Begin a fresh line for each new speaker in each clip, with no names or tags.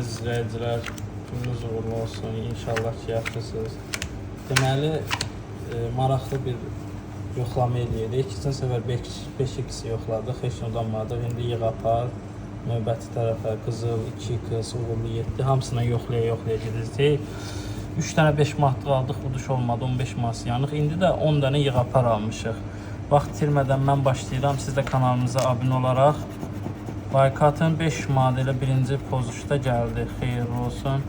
izləyicilər, gününüz uğurlu olsun. İnşallah ki, yaxşısınız. Deməli, maraqlı bir yoxlama eləyirik. Keçən səfər 5x yoxladıq, heç nə udanmadıq. İndi yığ apar, növbəti tərəfə qızıl, 2x, uğurlu 7. Hamısına yoxlaya gedəcək. 3 dənə 5 manatlıq aldıq, bu duş olmadı, 15 manat yanıq. İndi də 10 dənə yığ apar almışıq. Vaxt itirmədən mən başlayıram. Siz də kanalımıza abunə olaraq like atın. 5 manat elə birinci pozuşda gəldi. Xeyirli olsun.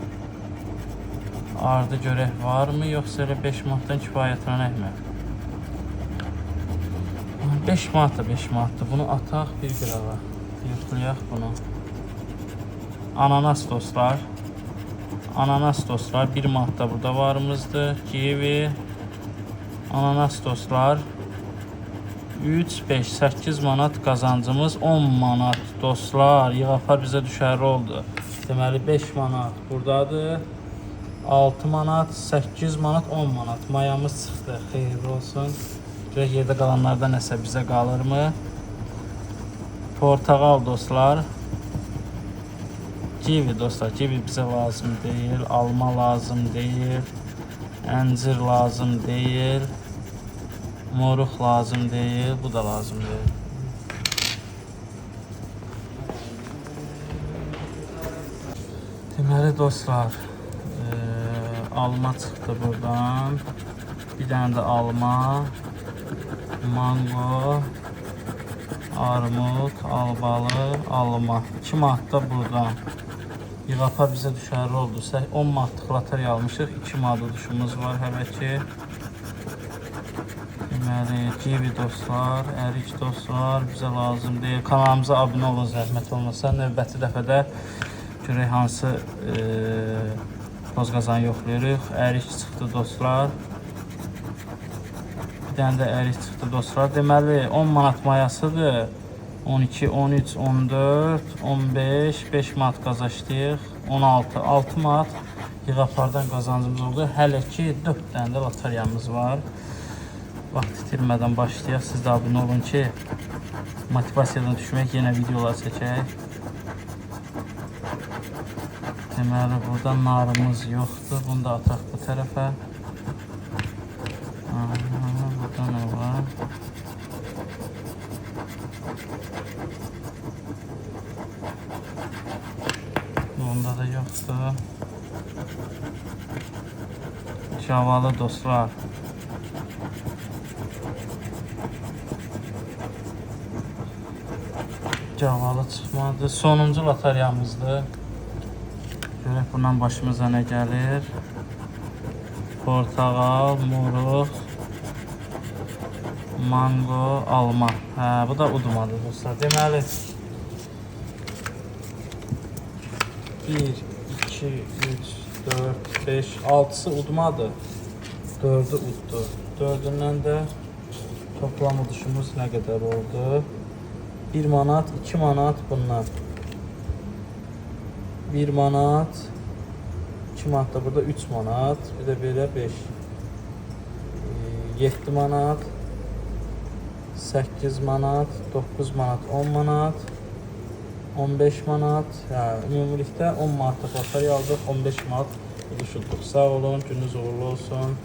Ardı görək varmı, yoxsa elə 5 manatdan kifayətlənəkmi? 5 manat da 5 manatdır. Bunu ataq bir qırağa. Yoxlayaq bunu. Ananas dostlar. Ananas dostlar 1 manat da burada varımızdır. Kiwi. Ananas dostlar. 3, 5, 8 manat qazancımız 10 manat dostlar. Yığ apar bizə düşərli oldu. Deməli 5 manat buradadır. 6 manat, 8 manat, 10 manat. Mayamız çıxdı. Xeyirli olsun. Görək yerdə qalanlardan nəsə bizə qalırmı? Portağal dostlar. Kiwi dostlar. Kiwi bizə lazım deyil. Alma lazım deyil. Əncir lazım deyil. Moruq lazım deyil. Bu da lazım deyil. Deməli dostlar, alma çıxdı buradan. Bir dənə də alma, mango, armud, albalı, alma. 2 manat da buradan. Yığ apar bizə düşərli oldu. 10 manatlıq loteriya almışıq. 2 manat uduşumuz var hələ ki. Deməli, kiwi dostlar, ərik dostlar bizə lazım deyil. Kanalımıza abunə olun, zəhmət olmasa. Növbəti dəfədə görək hansı toz qazan yoxlayırıq. Ərik çıxdı dostlar. Bir dənə də ərik çıxdı dostlar. Deməli, 10 manat mayasıdır. 12, 13, 14, 15, 5 manat qazaşdıyıq. 16, 6 manat yığ apardan qazancımız oldu. Hələ ki 4 dənə də loteriyamız var. Vaxt itirmədən başlayaq. Siz də abunə olun ki, motivasiyadan düşmək, yenə videolar çəkək. Deməli, burada narımız yoxdur. Bunu da ataq bu tərəfə. Burada nə var? Bunda da yoxdur. Cavalı dostlar. Cavalı çıxmadı. Sonuncu loteriyamızdır. Görək bundan başımıza nə gəlir. Portağal, moruq, mango, alma. Bu da udmadı dostlar. Deməli 1, 2, 3, 4, 5, 6'sı udmadı. 4'ü uddu. 4'ündən də toplam uduşumuz nə qədər oldu? 1 manat, 2 manat bunlar. 1 manat, 2 manat da burada 3 manat, bir də belə 5. 7 manat, 8 manat, 9 manat, 10 manat, 15 manat. Ümumilikdə 10 manatlıq loteriya aldıq, 15 manat uduşuduq. Sağ olun, gününüz uğurlu olsun.